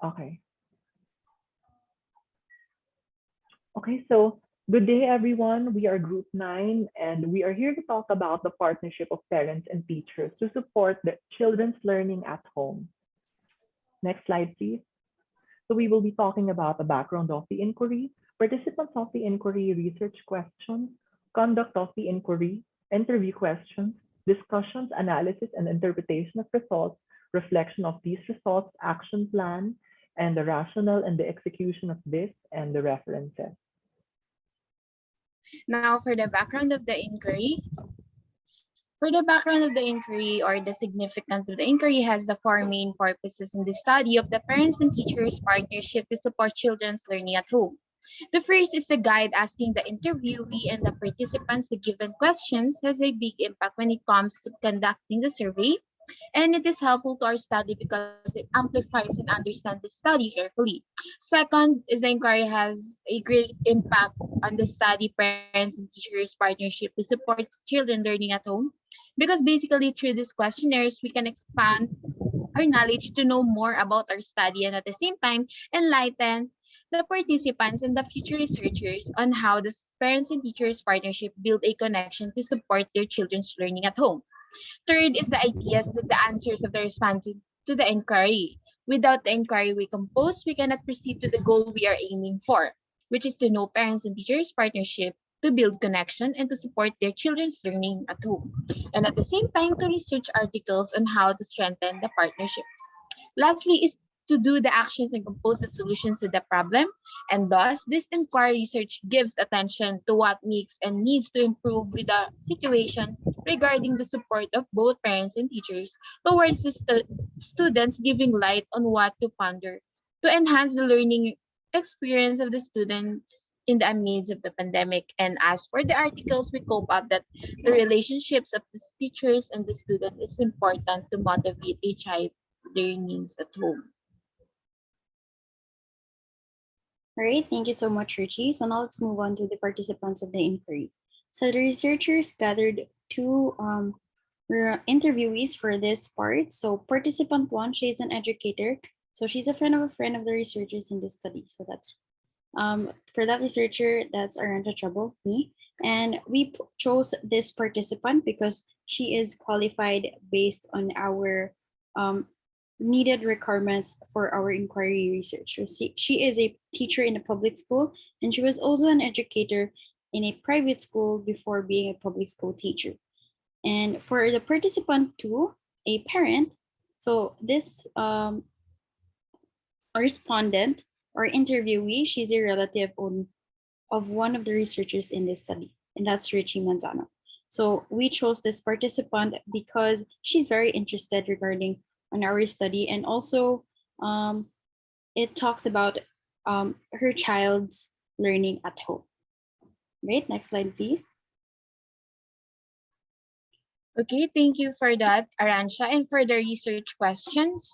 Okay. Okay, so good day, everyone. We are Group 9, and we are here to talk about the partnership of parents and teachers to support the children's learning at home. Next slide, please. So we will be talking about the background of the inquiry, participants of the inquiry, research questions, conduct of the inquiry, interview questions, discussions, analysis, and interpretation of results, reflection of these results, action plan, and the rationale and the execution of this, and the references. Now, for the background of the inquiry, for the background of the inquiry or the significance of the inquiry has the four main purposes in the study of the parents and teachers partnership to support children's learning at home. The first is the guide asking the interviewee and the participants the given questions has a big impact when it comes to conducting the survey, and it is helpful to our study because it amplifies and understands the study carefully. Second is the inquiry has a great impact on the study parents and teachers partnership to support children learning at home, because basically through these questionnaires we can expand our knowledge to know more about our study and at the same time enlighten the participants and the future researchers on how the parents and teachers partnership build a connection to support their children's learning at home. Third is the ideas that the answers of the responses to the inquiry. Without the inquiry we compose, we cannot proceed to the goal we are aiming for, which is to know parents and teachers partnership to build connection and to support their children's learning at home, and at the same time to research articles on how to strengthen the partnerships. Lastly is to do the actions and compose the solutions to the problem, and thus this inquiry research gives attention to what makes and needs to improve with the situation regarding the support of both parents and teachers towards the students, giving light on what to ponder to enhance the learning experience of the students in the midst of the pandemic. And as for the articles, we cope up that the relationships of the teachers and the student is important to motivate a child learnings at home. All right, thank you so much, Richie. So now let's move on to the participants of the inquiry. So the researchers gathered two interviewees for this part. So participant one, she's an educator. So she's a friend of the researchers in this study. So that's for that researcher, that's Aranta Trouble, me. And we chose this participant because she is qualified based on our needed requirements for our inquiry research. So she is a teacher in a public school, and she was also an educator in a private school before being a public school teacher. And for the participant two, a parent, so this respondent or interviewee, she's a relative of one of the researchers in this study, and that's Richie Manzano. So we chose this participant because she's very interested regarding on our study, and also it talks about her child's learning at home. Right, next slide, please. Okay, thank you for that, Aransha. And for the research questions,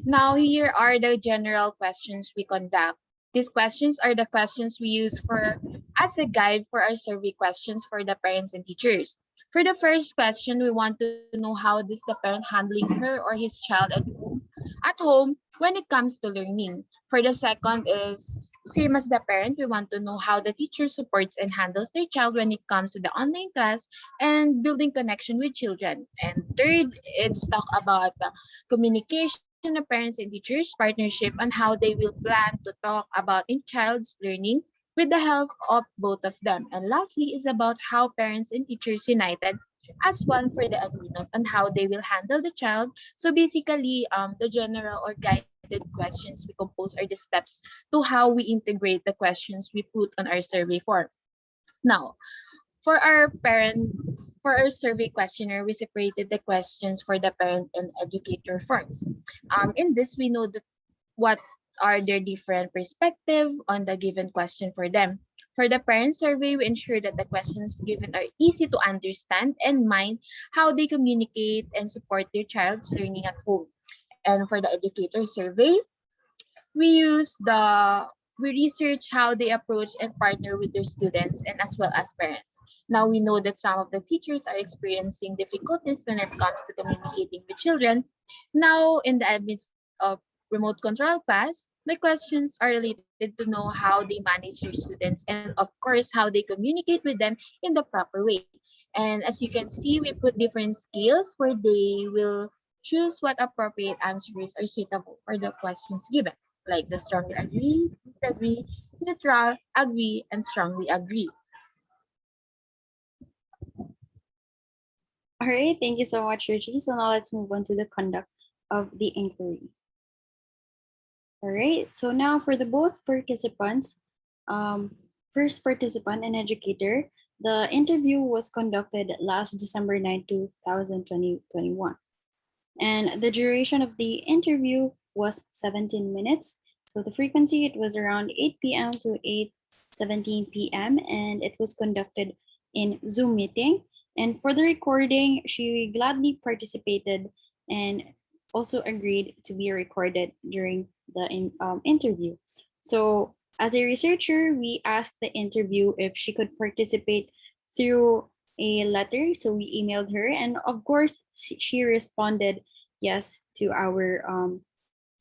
now here are the general questions we conduct. These questions are the questions we use for as a guide for our survey questions for the parents and teachers. For the first question, we want to know how is the parent handling her or his child at home when it comes to learning. For the second is same as the parent, we want to know how the teacher supports and handles their child when it comes to the online class and building connection with children. And third, it's talk about the communication of parents and teachers, partnership, on how they will plan to talk about in child's learning with the help of both of them. And lastly is about how parents and teachers united as one for the agreement on how they will handle the child. So basically, the general or guided questions we compose are the steps to how we integrate the questions we put on our survey form. Now, for our parent, for our survey questionnaire, we separated the questions for the parent and educator forms. In this, we know that what are their different perspective on the given question for them. For the parent survey, we ensure that the questions given are easy to understand and mind how they communicate and support their child's learning at home. And for the educator survey, we use the we research how they approach and partner with their students and as well as parents. Now we know that some of the teachers are experiencing difficulties when it comes to communicating with children. Now in the midst of remote control class, the questions are related to know how they manage their students and of course how they communicate with them in the proper way. And as you can see, we put different scales where they will choose what appropriate answers are suitable for the questions given, like the strongly agree, disagree, neutral, agree, and strongly agree. All right, thank you so much, Richie. So now let's move on to the conduct of the inquiry. All right, so now for the both participants, first participant and educator, the interview was conducted last December 9, 2021. And the duration of the interview was 17 minutes. So the frequency, it was around 8 p.m. to 8:17 p.m. and it was conducted in Zoom meeting. And for the recording, she gladly participated and also agreed to be recorded during the interview. So as a researcher, we asked the interview if she could participate through a letter. So we emailed her, and of course, she responded yes to our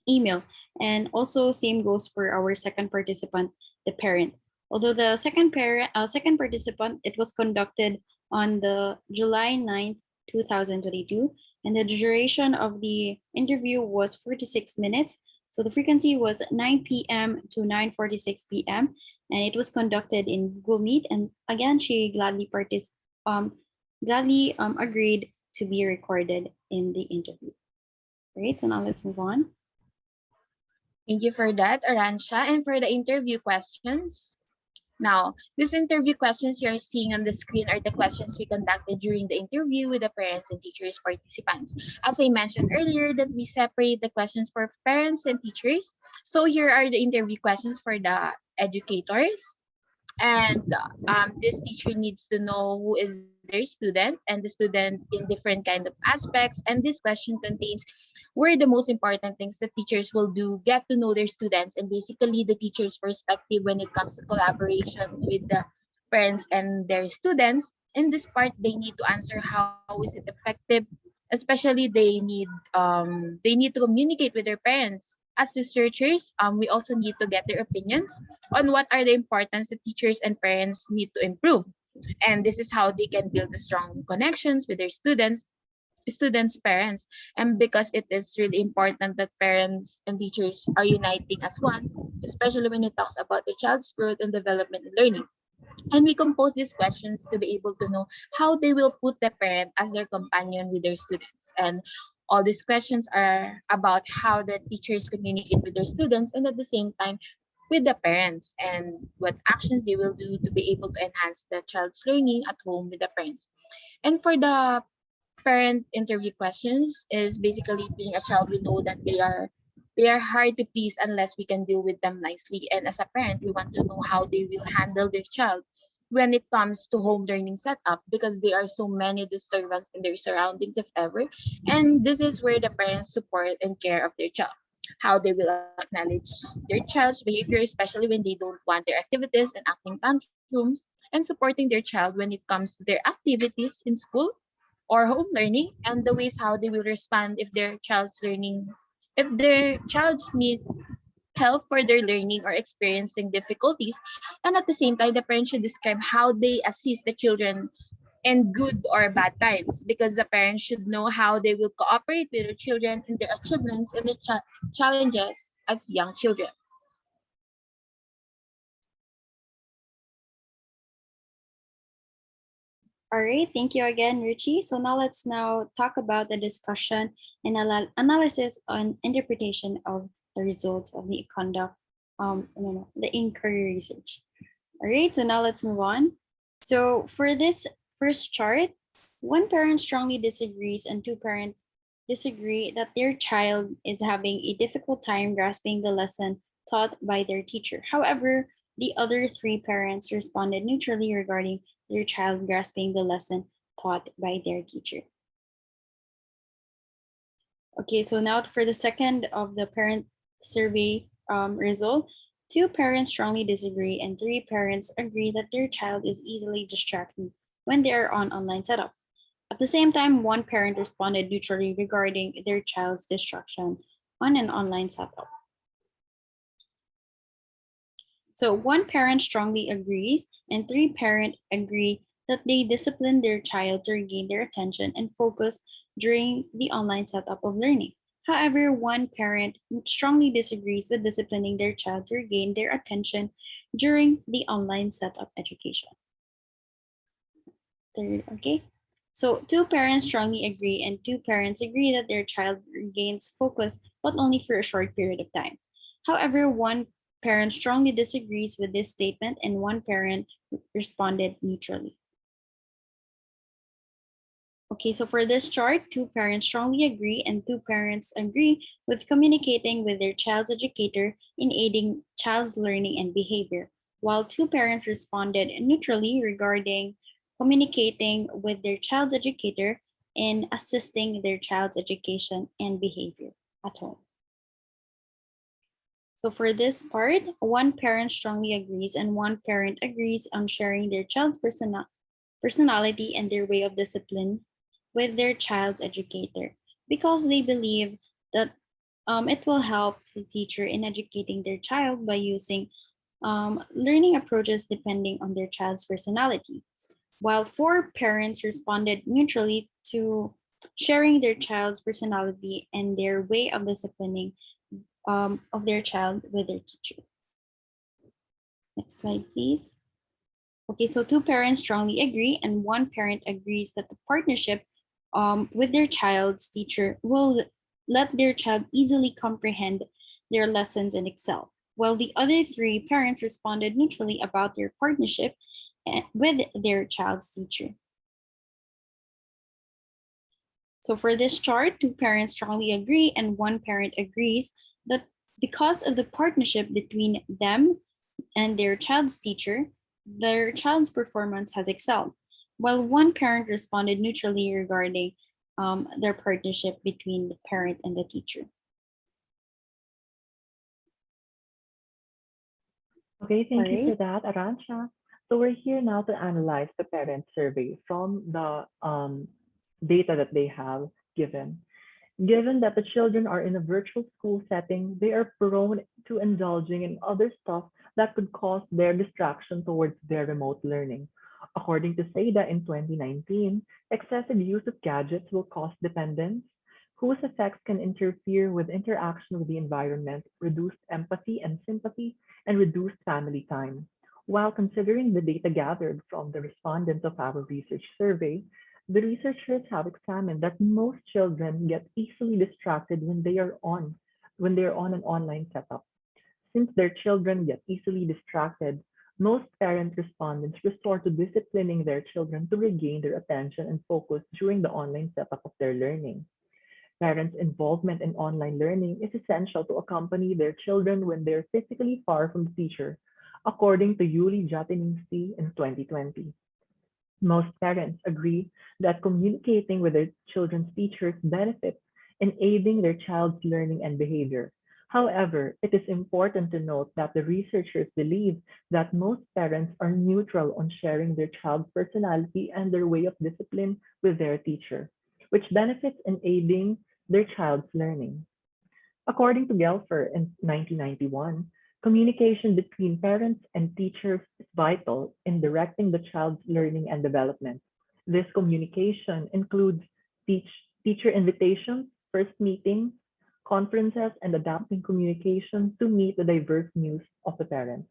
email. And also, same goes for our second participant, the parent. Although the second participant, it was conducted on the July 9th, 2022, and the duration of the interview was 46 minutes. So the frequency was 9 p.m. to 9:46 p.m. and it was conducted in Google Meet. And again, she gladly agreed to be recorded in the interview. Great, so now let's move on. Thank you for that, Aransha. And for the interview questions, now, these interview questions you're seeing on the screen are the questions we conducted during the interview with the parents and teachers participants. As I mentioned earlier, that we separate the questions for parents and teachers. So here are the interview questions for the educators. And this teacher needs to know who is their student and the student in different kind of aspects. And this question contains where the most important things that teachers will do, get to know their students, and basically the teacher's perspective when it comes to collaboration with the parents and their students. In this part, they need to answer how is it effective, especially they need to communicate with their parents. As researchers, we also need to get their opinions on what are the importance that teachers and parents need to improve. And this is how they can build the strong connections with their students parents, and because it is really important that parents and teachers are uniting as one, especially when it talks about the child's growth and development and learning. And we compose these questions to be able to know how they will put the parent as their companion with their students. And all these questions are about how the teachers communicate with their students and at the same time with the parents, and what actions they will do to be able to enhance the child's learning at home with the parents. And for the parent interview questions is basically being a child, we know that they are hard to please unless we can deal with them nicely. And as a parent, we want to know how they will handle their child when it comes to home learning setup, because there are so many disturbance in their surroundings if ever. And this is where the parents support and care of their child, how they will acknowledge their child's behavior, especially when they don't want their activities and acting tantrums, and supporting their child when it comes to their activities in school or home learning, and the ways how they will respond if their child's need help for their learning or experiencing difficulties. And at the same time, the parents should describe how they assist the children in good or bad times, because the parents should know how they will cooperate with their children in their achievements and their challenges as young children. All right, thank you again, Richie. So now let's talk about the discussion and analysis on interpretation of the results of the conduct, the inquiry research. All right, so now let's move on. So for this first chart, one parent strongly disagrees and two parents disagree that their child is having a difficult time grasping the lesson taught by their teacher. However, the other three parents responded neutrally regarding their child grasping the lesson taught by their teacher. Okay, so now for the second of the parent survey result, two parents strongly disagree and three parents agree that their child is easily distracted when they are on online setup. At the same time, one parent responded neutrally regarding their child's distraction on an online setup. So one parent strongly agrees and three parents agree that they discipline their child to regain their attention and focus during the online setup of learning. However, one parent strongly disagrees with disciplining their child to regain their attention during the online setup education. Okay. So two parents strongly agree and two parents agree that their child regains focus, but only for a short period of time. However, one parent strongly disagrees with this statement and one parent responded neutrally. Okay, so for this chart, two parents strongly agree and two parents agree with communicating with their child's educator in aiding child's learning and behavior, while two parents responded neutrally regarding communicating with their child's educator in assisting their child's education and behavior at home. So for this part, one parent strongly agrees and one parent agrees on sharing their child's personality and their way of discipline with their child's educator because they believe that it will help the teacher in educating their child by using learning approaches depending on their child's personality. While four parents responded neutrally to sharing their child's personality and their way of disciplining of their child with their teacher. Next slide, please. Okay, so two parents strongly agree and one parent agrees that the partnership with their child's teacher will let their child easily comprehend their lessons and excel, while the other three parents responded neutrally about their partnership with their child's teacher. So for this chart, two parents strongly agree and one parent agrees that because of the partnership between them and their child's teacher, their child's performance has excelled, while one parent responded neutrally regarding their partnership between the parent and the teacher. Okay, thank you for that, Aransha. So we're here now to analyze the parent survey from the data that they have given. Given that the children are in a virtual school setting, they are prone to indulging in other stuff that could cause their distraction towards their remote learning. According to SEIDA in 2019, excessive use of gadgets will cause dependence, whose effects can interfere with interaction with the environment, reduced empathy and sympathy, and reduced family time. While considering the data gathered from the respondents of our research survey, the researchers have examined that most children get easily distracted when they are on an online setup. Since their children get easily distracted, most parent respondents resort to disciplining their children to regain their attention and focus during the online setup of their learning. Parents' involvement in online learning is essential to accompany their children when they're physically far from the teacher, according to Yuli Jatiningsky in 2020. Most parents agree that communicating with their children's teachers benefits in aiding their child's learning and behavior. However, it is important to note that the researchers believe that most parents are neutral on sharing their child's personality and their way of discipline with their teacher, which benefits in aiding their child's learning. According to Gelfer in 1991, communication between parents and teachers is vital in directing the child's learning and development. This communication includes teacher invitations, first meetings, conferences, and adapting communication to meet the diverse needs of the parents.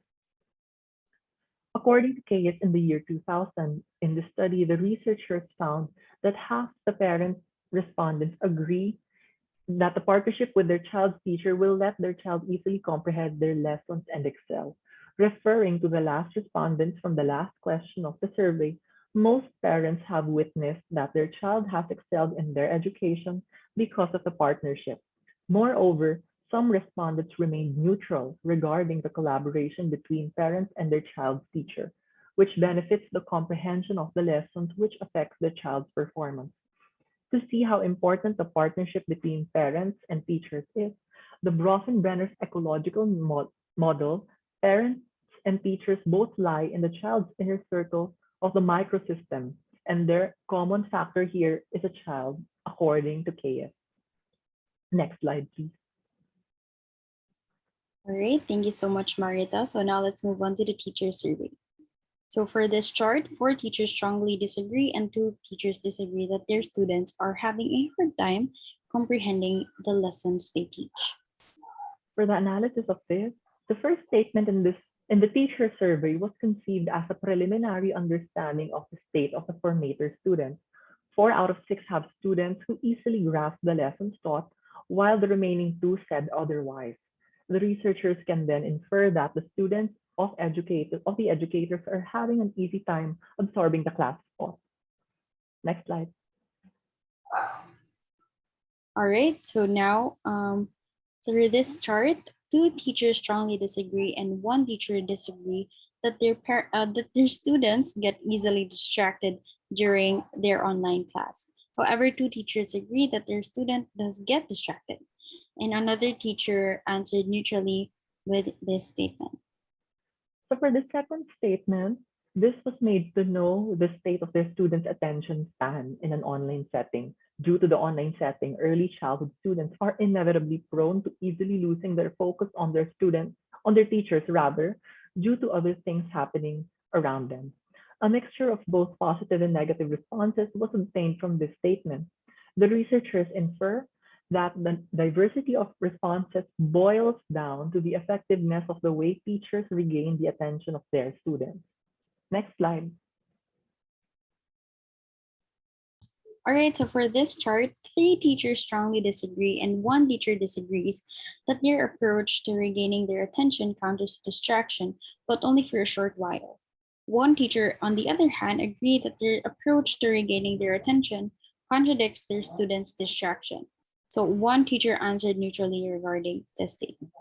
According to Kayes in the year 2000, in the study, the researchers found that half the parent respondents agree that the partnership with their child's teacher will let their child easily comprehend their lessons and excel. Referring to the last respondents from the last question of the survey, most parents have witnessed that their child has excelled in their education because of the partnership. Moreover, some respondents remained neutral regarding the collaboration between parents and their child's teacher, which benefits the comprehension of the lessons which affects the child's performance. To see how important the partnership between parents and teachers is, the Bronfenbrenner's ecological model, parents and teachers both lie in the child's inner circle of the microsystem, and their common factor here is a child, according to Kayes. Next slide, please. All right, thank you so much, Marita. So now let's move on to the teacher survey. So for this chart, 4 teachers strongly disagree and 2 teachers disagree that their students are having a hard time comprehending the lessons they teach. For the analysis of this, the first statement in the teacher survey was conceived as a preliminary understanding of the state of the formator students. 4 out of 6 have students who easily grasp the lessons taught, while the remaining 2 said otherwise. The researchers can then infer that the students of the educators are having an easy time absorbing the class taught. Next slide. All right, so now through this chart, 2 teachers strongly disagree and 1 teacher disagree that their students get easily distracted during their online class. However, 2 teachers agree that their student does get distracted, and another teacher answered neutrally with this statement. So for the second statement, this was made to know the state of their students' attention span in an online setting. Due to the online setting, early childhood students are inevitably prone to easily losing their focus on their teachers rather, due to other things happening around them. A mixture of both positive and negative responses was obtained from this statement. The researchers infer that the diversity of responses boils down to the effectiveness of the way teachers regain the attention of their students. Next slide. All right, so for this chart, 3 teachers strongly disagree and 1 teacher disagrees that their approach to regaining their attention counters distraction, but only for a short while. 1 teacher, on the other hand, agreed that their approach to regaining their attention contradicts their students' distraction. So 1 teacher answered neutrally regarding this statement.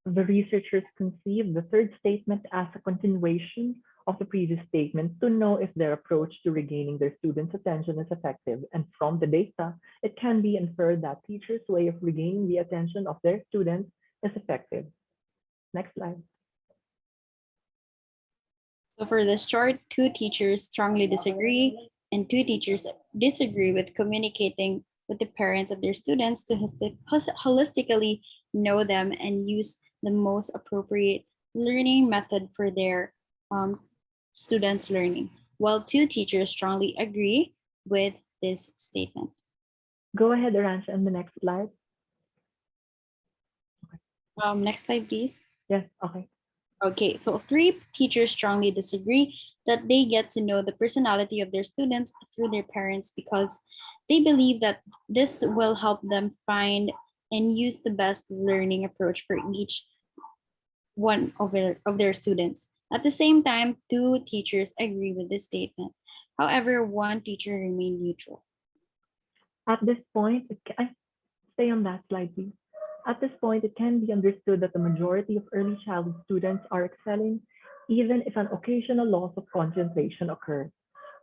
The researchers conceived the third statement as a continuation of the previous statement to know if their approach to regaining their students' attention is effective. And from the data, it can be inferred that teachers' way of regaining the attention of their students is effective. Next slide. So for this chart, 2 teachers strongly disagree and 2 teachers disagree with communicating with the parents of their students to holistically know them and use the most appropriate learning method for their students' learning, while 2 teachers strongly agree with this statement. Go ahead, Arancha, on the next slide. Next slide, please. Yes, okay. Okay, so 3 teachers strongly disagree that they get to know the personality of their students through their parents because they believe that this will help them find and use the best learning approach for each one of their students. At the same time, 2 teachers agree with this statement. However, 1 teacher remained neutral. At this point, stay on that slide, please. At this point, it can be understood that the majority of early childhood students are excelling, even if an occasional loss of concentration occurs.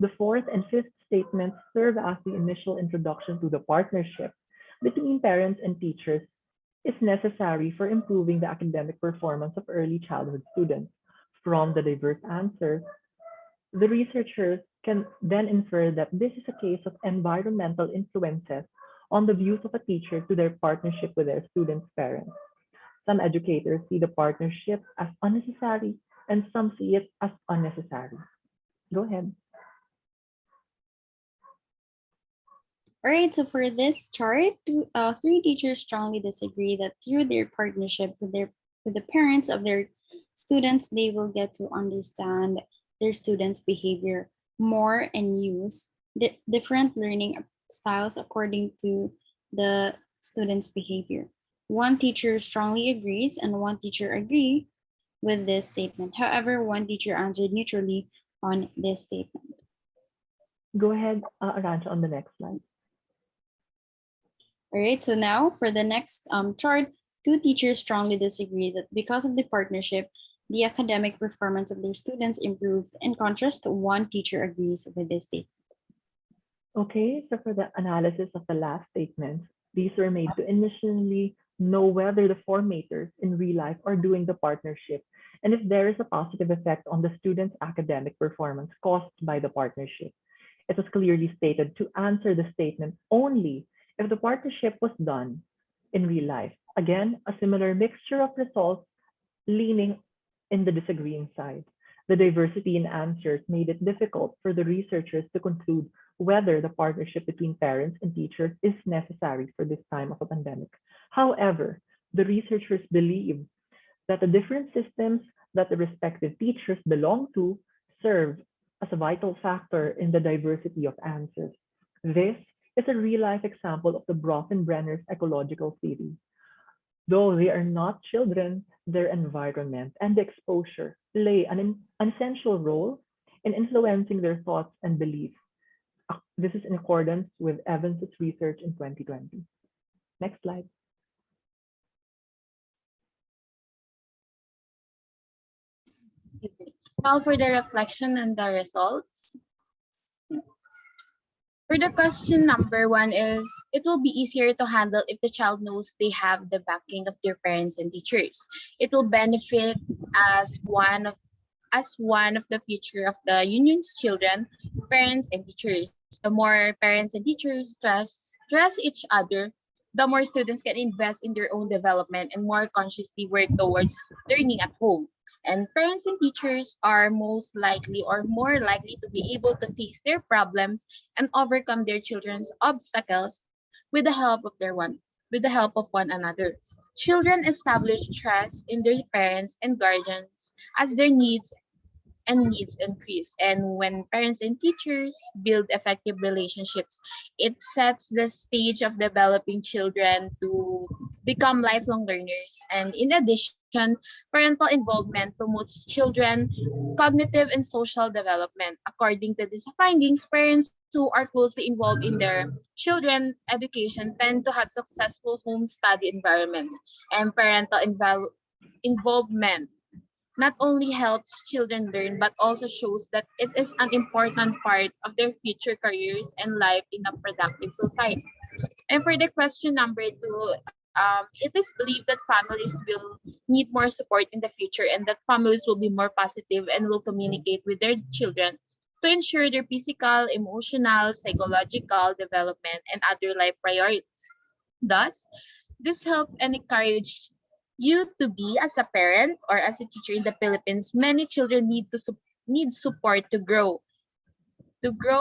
The fourth and fifth statements serve as the initial introduction to the partnership between parents and teachers is necessary for improving the academic performance of early childhood students. From the diverse answers, the researchers can then infer that this is a case of environmental influences on the views of a teacher to their partnership with their students' parents. Some educators see the partnership as unnecessary and some see it as unnecessary. Go ahead. All right, so for this chart, 3 teachers strongly disagree that through their partnership with the parents of their students, they will get to understand their students' behavior more and use different learning styles according to the students' behavior. 1 teacher strongly agrees and 1 teacher agree with this statement. However, 1 teacher answered neutrally on this statement. Go ahead, Arancha, on the next slide. All right, so now for the next chart, 2 teachers strongly disagree that because of the partnership, the academic performance of their students improved. In contrast, 1 teacher agrees with this statement. Okay, so for the analysis of the last statements, these were made to initially know whether the formators in real life are doing the partnership and if there is a positive effect on the student's academic performance caused by the partnership. It was clearly stated to answer the statement only if the partnership was done in real life. Again, a similar mixture of results leaning in the disagreeing side. The diversity in answers made it difficult for the researchers to conclude whether the partnership between parents and teachers is necessary for this time of a pandemic. However, the researchers believe that the different systems that the respective teachers belong to serve as a vital factor in the diversity of answers. This is a real-life example of the Bronfenbrenner's ecological theory. Though they are not children, their environment and exposure play an essential role in influencing their thoughts and beliefs. This is in accordance with Evans's research in 2020. Next slide. Now for the reflection and the results. For the question number one is, it will be easier to handle if the child knows they have the backing of their parents and teachers. It will benefit as one of the future of the union's children, parents and teachers. The more parents and teachers trust each other, the more students can invest in their own development and more consciously work towards learning at home. And parents and teachers are most likely or more likely to be able to face their problems and overcome their children's obstacles with the help of one another. Children establish trust in their parents and guardians as their needs increase. And when parents and teachers build effective relationships, it sets the stage of developing children to become lifelong learners. And in addition, parental involvement promotes children cognitive and social development. According to these findings, parents who are closely involved in their children education tend to have successful home study environments. And involvement not only helps children learn but also shows that it is an important part of their future careers and life in a productive society. And for the question number two, it is believed that families will need more support in the future and that families will be more positive and will communicate with their children to ensure their physical, emotional, psychological development and other life priorities. Thus, this help and encourage you to be as a parent or as a teacher in the Philippines. Many children need support to grow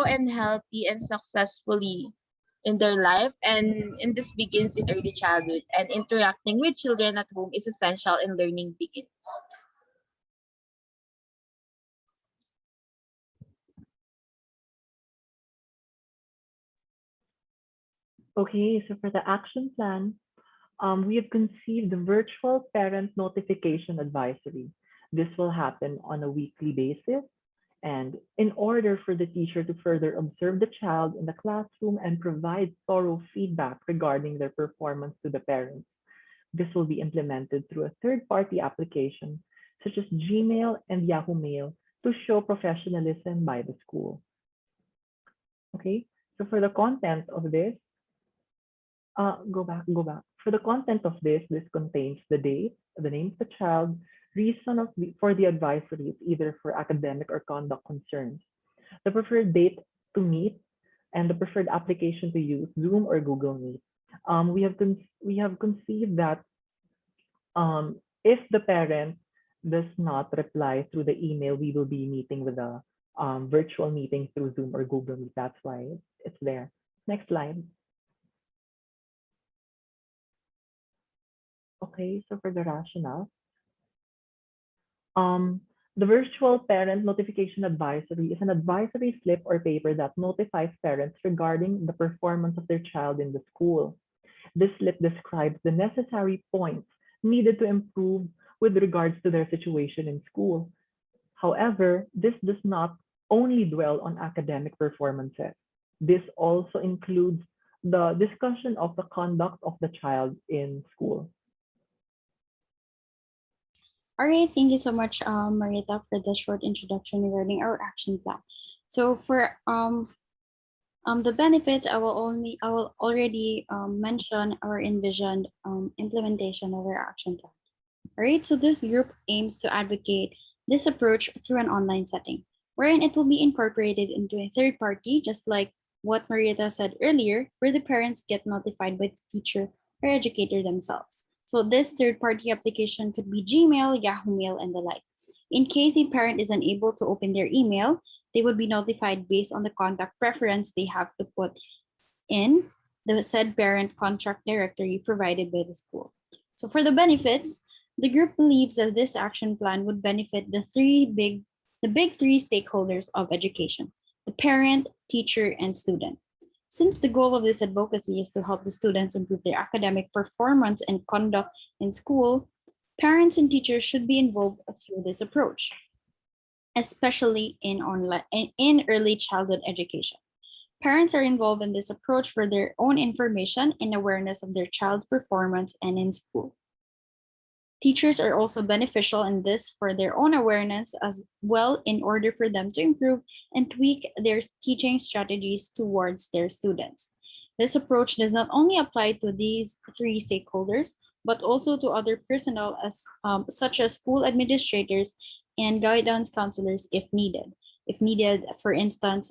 and healthy and successfully in their life, and this begins in early childhood, and interacting with children at home is essential and learning begins. Okay, so for the action plan, we have conceived the virtual parent notification advisory. This will happen on a weekly basis. And in order for the teacher to further observe the child in the classroom and provide thorough feedback regarding their performance to the parents, this will be implemented through a third-party application, such as Gmail and Yahoo Mail, to show professionalism by the school. Okay, so for the content of this, go back. For the content of this contains the date, the name of the child, for the advisory is either for academic or conduct concerns, the preferred date to meet, and the preferred application to use, Zoom or Google Meet. We have conceived that if the parent does not reply through the email, we will be meeting with a virtual meeting through Zoom or Google Meet. That's why it's there. Next slide. Okay, so for the rationale, the virtual parent notification advisory is an advisory slip or paper that notifies parents regarding the performance of their child in the school. This slip describes the necessary points needed to improve with regards to their situation in school. However, this does not only dwell on academic performances. This also includes the discussion of the conduct of the child in school. All right, thank you so much, Marita, for the short introduction regarding our action plan. So for the benefits, I will already mention our envisioned implementation of our action plan. All right, so this group aims to advocate this approach through an online setting, wherein it will be incorporated into a third party, just like what Marietta said earlier, where the parents get notified by the teacher or educator themselves. So this third-party application could be Gmail, Yahoo Mail, and the like. In case a parent is unable to open their email, they would be notified based on the contact preference they have to put in the said parent contract directory provided by the school. So for the benefits, the group believes that this action plan would benefit the big three stakeholders of education: the parent, teacher, and student. Since the goal of this advocacy is to help the students improve their academic performance and conduct in school, parents and teachers should be involved through this approach, especially in early childhood education. Parents are involved in this approach for their own information and awareness of their child's performance and in school. Teachers are also beneficial in this for their own awareness as well, in order for them to improve and tweak their teaching strategies towards their students. This approach does not only apply to these three stakeholders, but also to other personnel such as school administrators and guidance counselors if needed. If needed, for instance,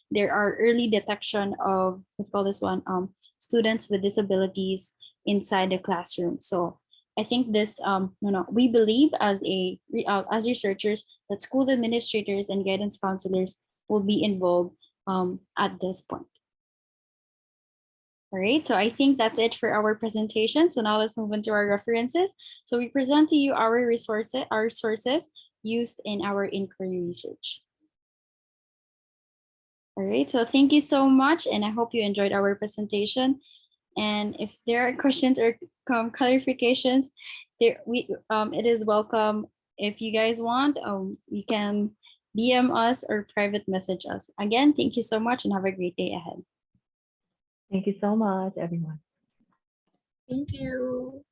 there are early detection of, let's call this one, students with disabilities inside the classroom. So I think this, we believe as researchers that school administrators and guidance counselors will be involved at this point. All right, so I think that's it for our presentation. So now let's move into our references. So we present to you our sources used in our inquiry research. All right, so thank you so much, and I hope you enjoyed our presentation. And if there are questions or clarifications, it is welcome. If you guys want, you can DM us or private message us. Again, thank you so much and have a great day ahead. Thank you so much, everyone. Thank you.